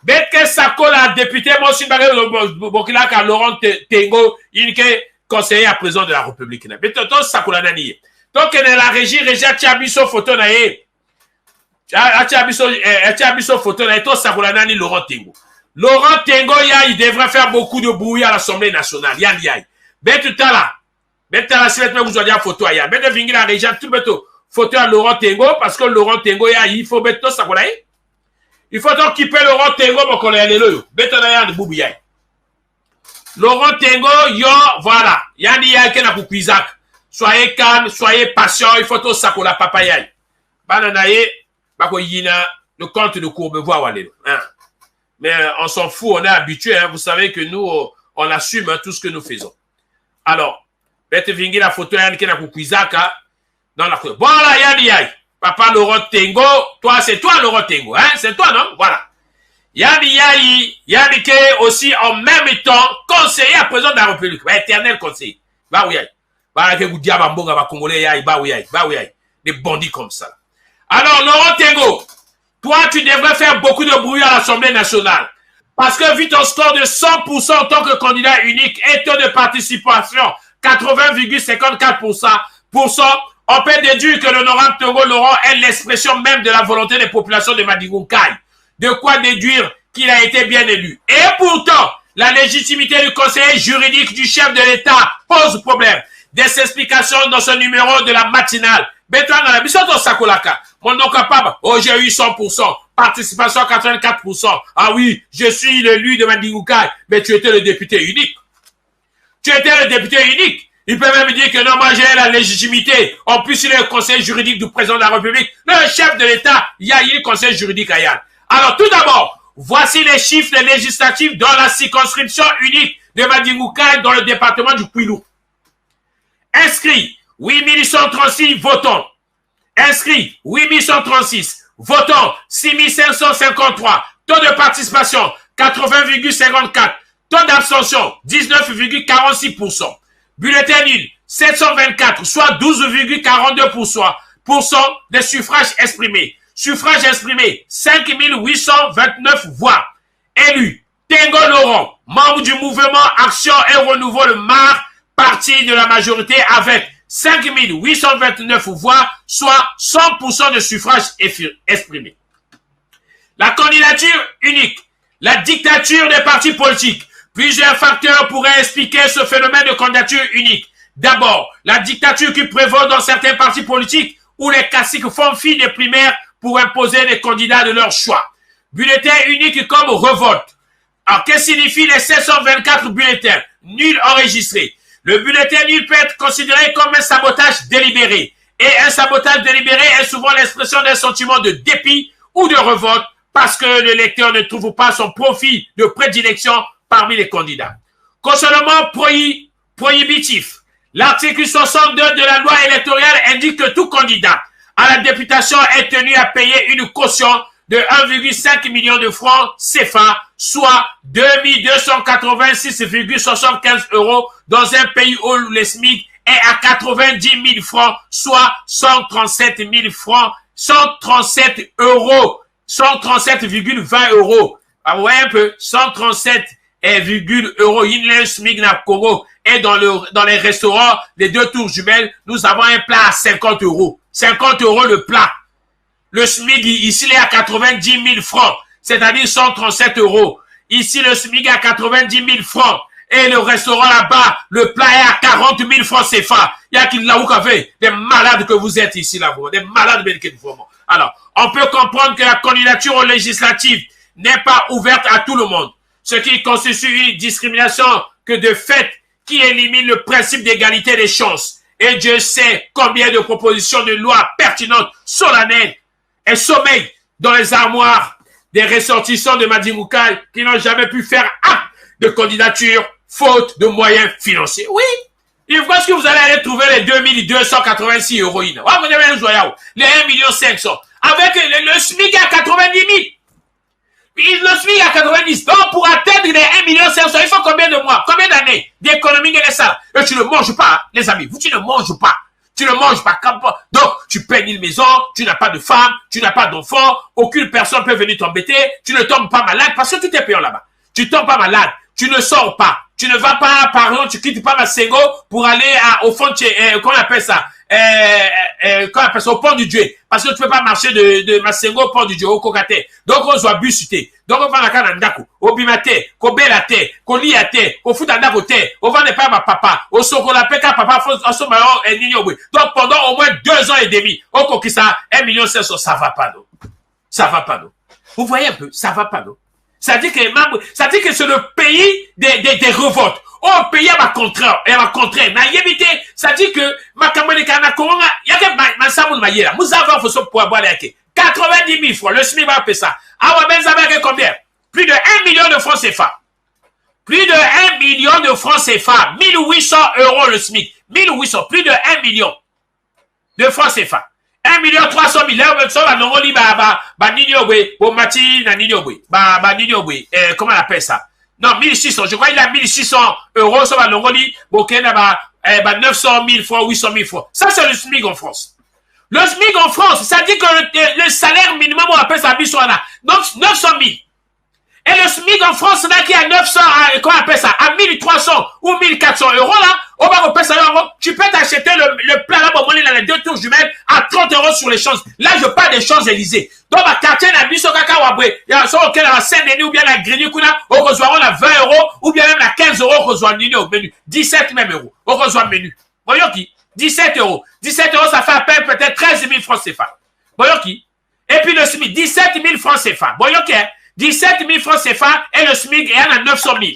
Beke Sakola, député, moi aussi, Bokila, car Laurent Tengo, il est conseiller à président de la République. Mais toi, Sakola Nani. Donc, la régie, Tiabiso photo nae. Tiabiso photo nae, toi, Sakola Nani, Laurent Tengo. Laurent Tengo, il devrait faire beaucoup de bruit à l'Assemblée nationale. Ben, tout à l'heure. Ben, tout à l'heure, si vous avez une photo, ben, de venir la régie, tout le temps, photo à Laurent Tengo, parce que Laurent Tengo, il faut mettre tout Sakola Nani. Il faut donc qu'il paie Laurent Tengo pour qu'on ait le bétonnaire de Boubouya. Laurent Tengo, yo, voilà. Yanni Yake na Koupizak. Soyez calme, soyez patient. Il faut tout ça pour la papaya. Bananaye, bako yina, le compte de Courbevoie, walé. Mais on s'en fout, on est habitué. Hein. Vous savez que nous, on assume hein, tout ce que nous faisons. Alors, bête vingi la photo Yanni na Koupizak. Dans la cour. Voilà, Yanni Yake. Papa Laurent Tengo, toi, c'est toi Laurent Tengo, hein? C'est toi, non? Voilà. Yanni qui est aussi en même temps conseiller à président de la République, éternel conseiller. Bah oui, bah que vous diable mbonga ba congolais bah oui, des bandits comme ça. Alors Laurent Tengo, toi tu devrais faire beaucoup de bruit à l'Assemblée nationale. Parce que vu ton score de 100% en tant que candidat unique et taux de participation 80,54%, on peut déduire que l'honorable Tengo Laurent est l'expression même de la volonté des populations de Madingounkaï. De quoi déduire qu'il a été bien élu. Et pourtant, la légitimité du conseiller juridique du chef de l'État pose problème. Des explications dans ce numéro de la matinale. Bétoin dans la mission de Sakolaka. Mon nom capable, oh j'ai eu 100%, participation 84%. Ah oui, je suis l'élu de Madingounkaï. Mais tu étais le député unique. Tu étais le député unique. Il peut même dire que non, moi j'ai la légitimité. En plus, il est le conseil juridique du président de la République. Le chef de l'État, il y a le conseil juridique à Yann. Alors, tout d'abord, voici les chiffres législatifs dans la circonscription unique de Madingounkaï dans le département du Kwilu. Inscrit, 8136 votants. Inscrit, 8136. Votants, 6553. Taux de participation, 80,54. Taux d'abstention, 19,46%. Bulletin nul, 724, soit 12,42% des suffrages exprimés. Suffrages exprimés, 5829 voix. Élu, Tengo Laurent, membre du mouvement Action et Renouveau le MAR, parti de la majorité avec 5829 voix, soit 100% de suffrages exprimés. La candidature unique, la dictature des partis politiques. Plusieurs facteurs pourraient expliquer ce phénomène de candidature unique. D'abord, la dictature qui prévaut dans certains partis politiques où les caciques font fi des primaires pour imposer les candidats de leur choix. Bulletin unique comme révolte. Alors, qu'est-ce que signifie les 724 bulletins nuls enregistrés? Le bulletin nul peut être considéré comme un sabotage délibéré. Et un sabotage délibéré est souvent l'expression d'un sentiment de dépit ou de révolte parce que le lecteur ne trouve pas son profil de prédilection parmi les candidats. Concernant prohibitif, l'article 62 de la loi électorale indique que tout candidat à la députation est tenu à payer une caution de 1,5 million de francs CFA, soit 2286,75 € dans un pays où le SMIC est à 90 000 francs, soit 137 000 francs, 137 euros, 137,20 €. Ah ouais, un peu, 137 €. Il SMIC na Congo. Et dans les restaurants, les deux tours jumelles, nous avons un plat à 50 €. 50 € le plat. Le SMIC, ici, il est à 90 000 francs. C'est-à-dire 137 €. Ici, le SMIC est à 90 000 francs. Et le restaurant là-bas, le plat est à 40 000 francs CFA. Il y a qui l'a ou fait des malades que vous êtes ici, là, des malades, vraiment. Alors, on peut comprendre que la candidature aux législatives n'est pas ouverte à tout le monde. Ce qui constitue une discrimination que de fait, qui élimine le principe d'égalité des chances. Et Dieu sait combien de propositions de loi pertinentes, solennelles et sommeillent dans les armoires des ressortissants de Madingounkaï qui n'ont jamais pu faire acte de candidature faute de moyens financiers. Oui, il faut que vous allez aller trouver les 2286 €. Ouais, vous devez nous joyer, les 1,5 million. Avec le SMIC à 90 000. Le SMIC à 90. Donc, pour atteindre les 1,5 million, il faut combien de mois, combien d'années d'économie de ça? Et tu ne manges pas, hein, les amis. Tu ne manges pas. tu ne manges pas. Donc, tu peignes une maison, tu n'as pas de femme, tu n'as pas d'enfant, aucune personne peut venir t'embêter, tu ne tombes pas malade parce que tout est payant là-bas. Tu tombes pas malade, tu ne sors pas, tu ne vas pas, par exemple, tu quittes pas Masengo pour aller au fond de, comment on appelle ça, au pont du Dieu. Parce que tu peux pas marcher de Masengo au pont du Dieu, au Kokate. Donc, on doit busuter. Donc, on va dans la ndako, au bimate, ko belate, ko liate, ko futandako te, on va ne pas ma papa, au sokola peka papa, au somao, et nignowe. Donc, pendant au moins 2 ans et demi, au kokisa, 1,5 million, ça va pas, non. Ça va pas, non. Vous voyez un peu, ça va pas, non. Ça dit que c'est le pays des révoltes. Oh, pays à ma contraire, na yébité, ça dit que, ma kamone kana konga, yake ma samoun ma yéla, nous avons fait ça pour avoir les 90 000 francs, le SMIC va payer ça. Ah ouais, ben, ça va être combien? Plus de 1 million de francs CFA. Plus de 1 million de francs CFA. 1800 € le SMIC. 1800, plus de 1 million de francs CFA. 1 million 300 000. Là, on va non li niniobwe, au mati na niniobwe. Niniobwe. Comment on appelle ça? Non, 1600. Je crois qu'il a 1600 €. Ça va non li, bokena 900 000 francs, 800 000 francs. Ça, c'est le SMIC en France. Le SMIC en France, ça dit que le salaire minimum, on appelle ça 900 000. Et le SMIC en France, là, qui est à 900, comment on appelle ça, à 1300 ou 1400 € là, on va repasser ça, tu peux t'acheter le plat là, pour dans les 2 tours jumelles à 30 € sur les Champs. Là, je parle des Champs-Élysées. Donc, ma quartier, la biso kaka wabwe, il y a ça, auquel la Saint-Denis ou bien la Grigny, on reçoit on a 20 € ou bien même la 15 €, on reçoit au menu. 17 même euros, on reçoit le menu. Voyons qui? 17 €. 17 €, ça fait à peine peut-être 13 000 francs CFA. Voyons qui? Et puis le SMIC, 17 000 francs CFA. Voyons qui? 17 000 francs CFA et le SMIC est à 900 000.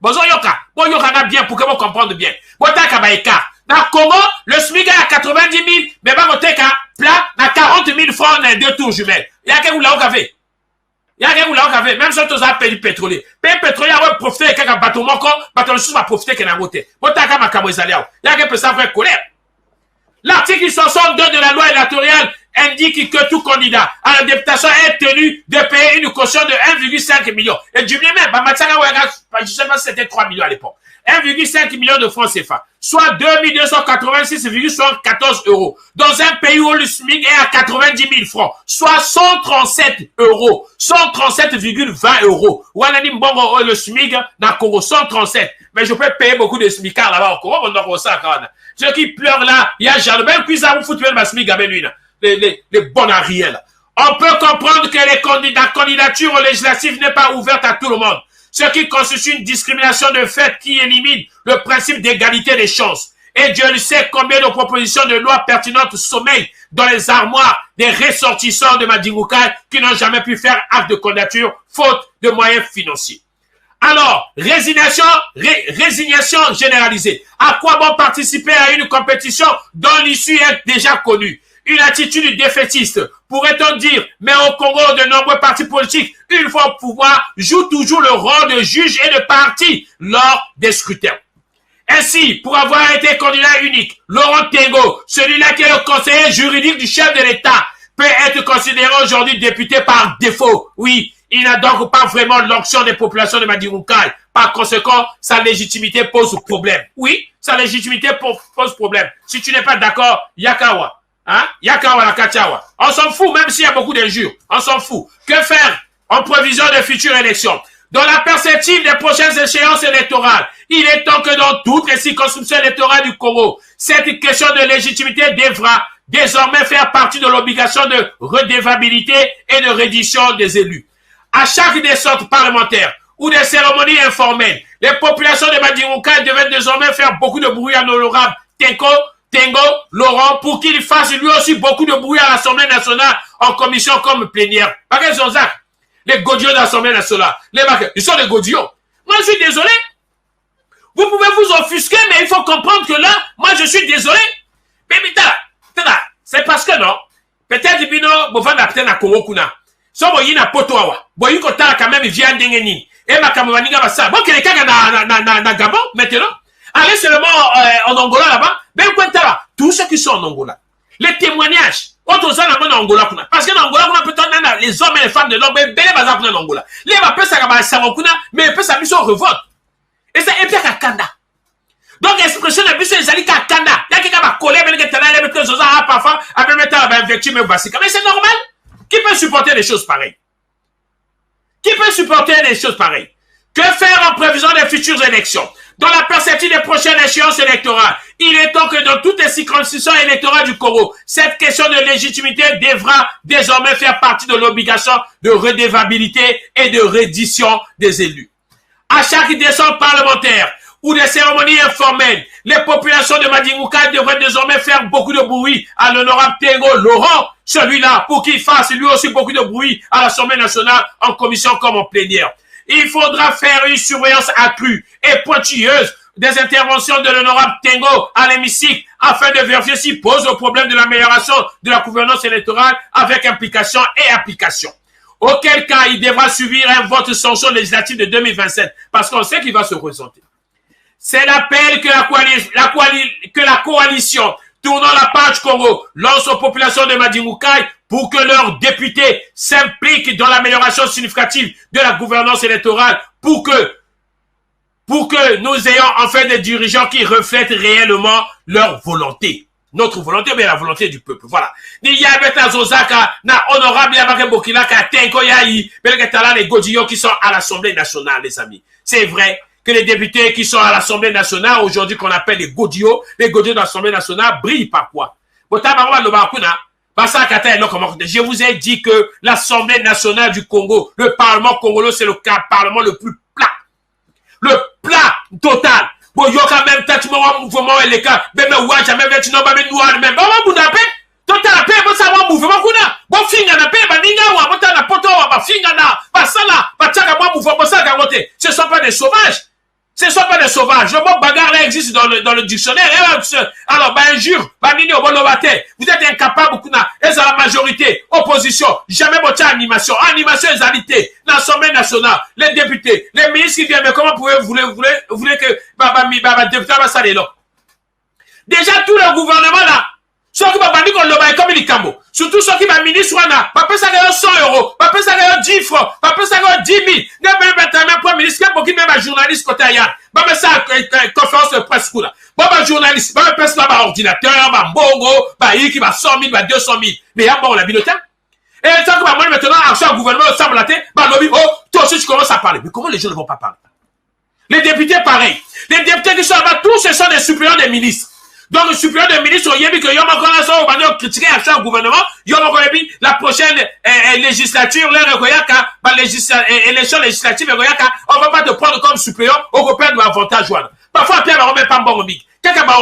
Bonjour Yoka. Bon Yoka bien pour que vous compreniez bien. Bon Takabaïka. Dans Congo, le SMIC est à 90 000, mais bon Teka, plat, à 40 000 francs dans 2 tours jumelles. Il y a quelqu'un qui l'a fait. Il y a quelqu'un qui l'a fait. Même si tu as payé pétrolier. Payé pétrolier, on va profiter de quelqu'un bateau manquant, bateau le sous va profiter de quelqu'un côté. Bon Taka Makamoisalia. Il y a quelqu'un qui peut faire colère. L'article 62 de la loi électorale indique que tout candidat à la députation est tenu de payer une caution de 1,5 million. Et du même, je sais pas si c'était 3 millions à l'époque. 1,5 million de francs CFA. Soit 2286,74 €. Dans un pays où le SMIC est à 90 000 francs. Soit 137 €. 137,20 €. Ou le SMIC dans Congo, 137. Mais je peux payer beaucoup de SMICards là-bas au Congo. Ceux qui pleurent là, il y a jamais, même puis ça vous fout le SMIC avec lui là. Les bons arrières. On peut comprendre que la candidature législative n'est pas ouverte à tout le monde. Ce qui constitue une discrimination de fait qui élimine le principe d'égalité des chances. Et Dieu le sait combien de propositions de loi pertinentes sommeillent dans les armoires des ressortissants de Madingukai qui n'ont jamais pu faire acte de candidature faute de moyens financiers. Alors, résignation généralisée. À quoi bon participer à une compétition dont l'issue est déjà connue? Une attitude défaitiste. Pourrait-on dire, mais au Congo, de nombreux partis politiques, une fois au pouvoir, jouent toujours le rôle de juge et de parti lors des scrutins. Ainsi, pour avoir été candidat unique, Laurent Tengo, celui-là qui est le conseiller juridique du chef de l'État, peut être considéré aujourd'hui député par défaut. Oui, il n'a donc pas vraiment l'onction des populations de Madingukai. Par conséquent, sa légitimité pose problème. Oui, sa légitimité pose problème. Si tu n'es pas d'accord, Yakawa. Hein? Yakawa la Kachawa. On s'en fout, même s'il y a beaucoup d'injures. On s'en fout. Que faire en prévision de futures élections? Dans la perspective des prochaines échéances électorales, il est temps que dans toutes les circonscriptions électorales du Congo, cette question de légitimité devra désormais faire partie de l'obligation de redevabilité et de reddition des élus. À chaque descente parlementaire ou des cérémonies informelles, les populations de Madingukai devaient désormais faire beaucoup de bruit à l'honorable Tengo, Laurent, pour qu'il fasse lui aussi beaucoup de bruit à l'Assemblée nationale en commission comme plénière. Par exemple, les godiots de l'Assemblée nationale, ils sont des godiots. Moi, je suis désolé. Vous pouvez vous offusquer, mais il faut comprendre que là, moi, je suis désolé. Mais c'est parce que non. Peut-être bino, bovan d'apten à Congo kuna. So boyi na potoawa. Boyi kotala quand même vient d'engeni. Et ma kamwaninga basa. Bon, quelqu'un na Gabon, maintenant. Allez seulement en Angola là-bas. Ben quoi tous ceux qui sont en Angola. Les témoignages. Autres gens en Angola kuna. Parce que en Angola kuna peut-être les hommes et les femmes de l'homme ben belle bazar en Angola. Les va peut ça ba savon kuna, mais peut ça mission revolte. Et ça est bien à Kanda. Donc, expression de biso ezali ka kanda. Ya kika ba coller ben que tala le mettre zoza à parfois après mettre ba victime mais basique. Mais c'est normal. Qui peut supporter des choses pareilles? Qui peut supporter des choses pareilles? Que faire en prévision des futures élections? Dans la perspective des prochaines échéances électorales, il est temps que dans toutes les circonscriptions électorales du Congo, cette question de légitimité devra désormais faire partie de l'obligation de redevabilité et de reddition des élus. À chaque descente parlementaire ou des cérémonies informelles, les populations de Madingouka devraient désormais faire beaucoup de bruit à l'honorable Tengo Laurent, celui-là, pour qu'il fasse lui aussi beaucoup de bruit à l'Assemblée nationale en commission comme en plénière. Il faudra faire une surveillance accrue et pointilleuse des interventions de l'honorable Tengo à l'hémicycle afin de vérifier s'il pose le problème de l'amélioration de la gouvernance électorale avec implication et application. Auquel cas, il devra subir un vote de sanction législative de 2027 parce qu'on sait qu'il va se présenter. C'est l'appel que la coalition tournant la page Congo lance aux populations de Madimoukaï pour que leurs députés s'impliquent dans l'amélioration significative de la gouvernance électorale pour que nous ayons enfin des dirigeants qui reflètent réellement leur volonté. Notre volonté, mais la volonté du peuple. Voilà. Il y a na honorable Yabake Bokilaka, Tenko Yahi, les Godillons qui sont à l'Assemblée nationale, les amis. C'est vrai que les députés qui sont à l'Assemblée nationale, aujourd'hui qu'on appelle les Godillons de l'Assemblée nationale, brillent par quoi? Je vous ai dit que l'Assemblée nationale du Congo, le Parlement congolais, c'est le Parlement le plus plat. Le plat total. Bon, il y a même un mouvement et les cas, même ouais, jamais vu non pas noir même. Bon, vous n'avez pas la paix, vous savez mouvement kuna. Bon, finga na paix, ba ninga wa, bota na poto wa, ba finga na, ba sala, ba tchaka moi mouvement ça garoté. Ce sont pas des sauvages. Ce ne sont pas des sauvages. Le mot bagarre là existe dans le dictionnaire. Alors, bah, injure, bah, mini au bon vous êtes incapable, et à la majorité, opposition, jamais voter animation. Animation est alité. L'Assemblée nationale, les députés, les ministres qui viennent, mais comment vous voulez que, député, va s'aller là? Déjà, tout le gouvernement là, ceux qui vont dire qu'on le comme il cambo. Surtout ceux qui vont ministre, pas peut ça 100 €, pas peut ça 10 francs, pas peut ça 10 000. Même premier ministre, qui même un journaliste côté ailleurs. Pas peut ça conférence de presse là. Pas journaliste, pas peut ça ordinateur, bongo, qui va 100 000, 200 000. Mais il y a bon la bibliothèque. Et tant que moi maintenant, argent gouvernement semble la tête, lobby, toi aussi tu commences à parler. Mais comment les gens ne vont pas parler? Les députés, pareil. Les députés qui sont là-bas, tous ce sont des suppléants des ministres. Donc, le suppléant de ministre, il y a dit que Yom Akonasa, on va critiquer à chaque gouvernement. Yom Akonasa, la prochaine législature, élection législative, on va pas te prendre comme suppléant, on va perdre l'avantage. Parfois, Pierre va remettre pas un bon mic. Quelqu'un va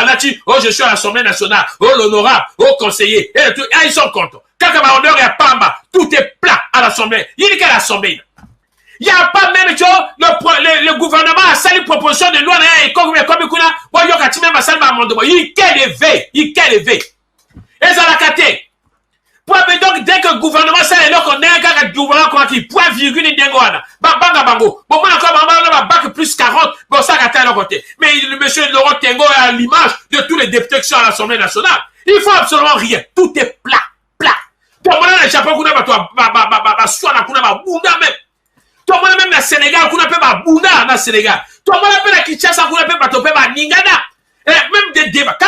là-dessus, oh, je suis à l'Assemblée nationale, oh, l'honorable, oh, conseiller, et tout. Ah, ils sont contents. Quelqu'un va honneur et à Pamba, tout est plat à l'Assemblée. Il dit qu'à l'Assemblée. Il n'y a pas même que le gouvernement a sali proposition de loi et comme il est élevé. Et ça l'a caté. Donc, dès que le gouvernement sali qu'on est un gouvernement qui point virgule et dengoana. Banga bango. Bon, moi, encore, bac plus 40, bon, ça gâté à leur côté. Mais le monsieur Laurent Tengo est à l'image de tous les députés qui sont à l'Assemblée nationale. Il faut absolument rien. Tout est plat, plat. Donc, moi, le Japon, qu'on a, soit la bunda même. Toi, moi, même, la Sénégal, qu'on appelle ma Bouna, dans Sénégal. Toi, moi, la Kinshasa, qu'on appelle ma Ningana. Et même des débats,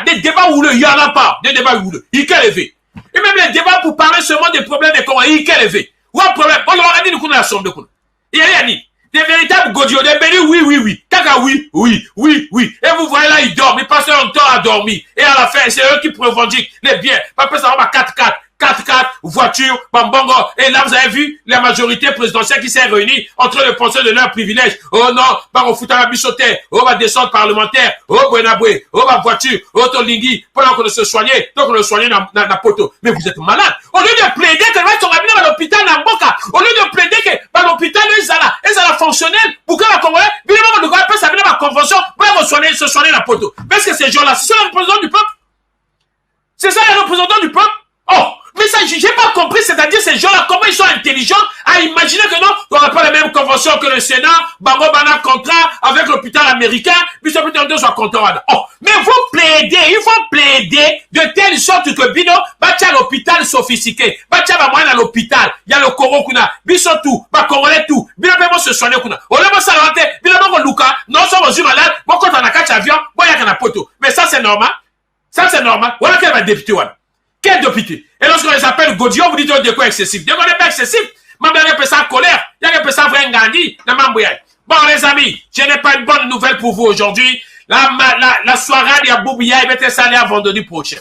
des débats où il n'y en a pas. Des débats où il y a levé. Et même les débats pour parler seulement des problèmes des Congolais, il y a levé. Ou un problème, on a dit qu'on a l'Assemblée. Il y a rien dit. Des véritables godillots, des bénis, oui. Kaka, oui. Et vous voyez là, ils dorment, ils passent leur temps à dormir. Et à la fin, c'est eux qui revendiquent les biens. Après, ça va à 4-4. 4x4, voiture, bambongo. Et là, vous avez vu la majorité présidentielle qui s'est réunie entre les penseurs de leurs privilèges. Oh non, par au foot à la bichoté, oh ma descente parlementaire, oh Buenaboué, oh ma voiture, oh Tolingui, pendant qu'on se soignait, donc on le soignait dans la poto. Mais vous êtes malade. Au lieu de plaider que les gens sont ramenés à l'hôpital dans Mboka, au lieu de plaider que l'hôpital, ils sont fonctionnels, pour que la Congolais, évidemment, on doit pas s'amener à la convention, pour se soigner la poto. Parce que ces gens-là, c'est ça les représentants du peuple. C'est ça les représentants du peuple. Oh, mais ça, j'ai pas compris, c'est-à-dire ces gens-là, comment ils sont intelligents à imaginer que non, on n'a pas la même convention que le Sénat, Bango Bana contrat avec l'hôpital américain, puis ça peut être deux soit content. Oh, mais vous plaidez, il faut plaider de telle sorte que Bino, batia l'hôpital sophistiqué, batia ba moyen à l'hôpital, il y a le Coro kuna, biso tout, Congolais tout, Bino peut se soigner kuna. On l'a pas salanté, Bino Luka, non, sommes aux malades, bon, quand on a ça, c'est normal. Ça, c'est normal. Voilà quel va député, voilà. Quel député? Et lorsqu'on les appelle Godillon, vous dites, de quoi excessif? De quoi n'est pas excessif? Même il y a un peu ça colère. Il y a un peu ça vrai Gandhi. Bon, les amis, je n'ai pas une bonne nouvelle pour vous aujourd'hui. La soirée, il y a Boubia, il va être salé à vendredi prochain.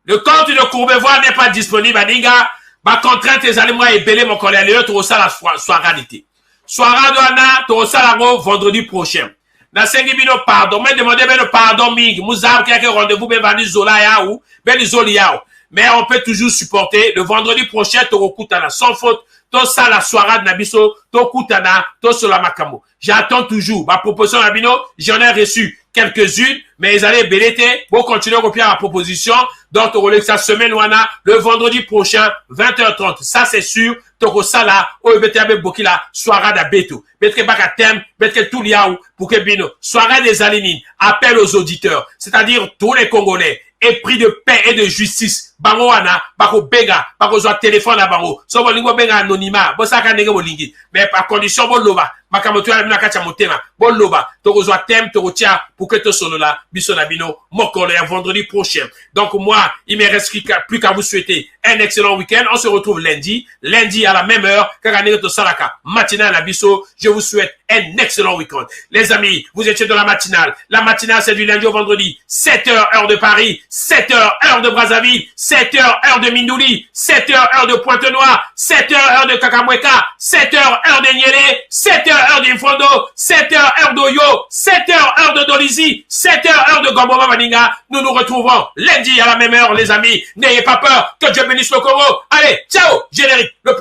Le compte de Courbevoie n'est pas disponible à Niga. Ma contrainte, les aliments et belé, mon collègue, les autres, ça, la soirée d'été. Soirée douana, tu ça, la vendredi prochain. Na sengi bino pardon, mais demandez bien le pardon, Ming. Mouzab, qui a rendez-vous, ben, Vani Zola, Yaou, ben, Zoli, Yaou. Mais on peut toujours supporter. Le vendredi prochain, tu recoutana, sans faute. Tout ça, la soirée de Nabiso, tout koutana, tout sur la Makamo. J'attends toujours. Ma proposition, Nabino, j'en ai reçu quelques-unes, mais ils allaient belleter pour continuer à copier la proposition. Donc, tu sa semaine, Wana, le vendredi prochain, 20h30. Ça, c'est sûr. Toko Sala, Oebetabe Bokila, soirée d'Abeto. Betke Bakatem, Betke Touliaou, pour que Bino. Soirée des Alénines. Appel aux auditeurs. C'est-à-dire tous les Congolais. Épris de paix et de justice. Bango wana, bako benga, bako zoa téléphone à bango. So bo lingo benga anonymat, bo saka ndenge bo lingi. Mais par condition bo loba, makamoto ya mina kacha motema. Bo loba, toko zoa tem, toko tia, pour que to solola, bisona bino, mokole vendredi prochain. Donc moi, il me reste plus qu'à vous souhaiter un excellent week-end. On se retrouve lundi à la même heure, kaka to salaka, matinale à biso. Je vous souhaite un excellent week-end. Les amis, vous étiez dans la matinale. La matinale, c'est du lundi au vendredi. 7h, heure de Paris. 7h, heure de Brazzaville. 7h, heure de Mindouli. 7h, heure de Pointe-Noire. 7h, heure de Kakamweka. 7h, heure de Niélé. 7h, heure d'Infondo. 7h, heure d'Oyo. 7h, heure de Dolizy. 7h, heure de Gamboma Maninga. Nous nous retrouvons lundi à la même heure, les amis. N'ayez pas peur. Que Dieu bénisse le Congo. Allez, ciao. Générique. Le plus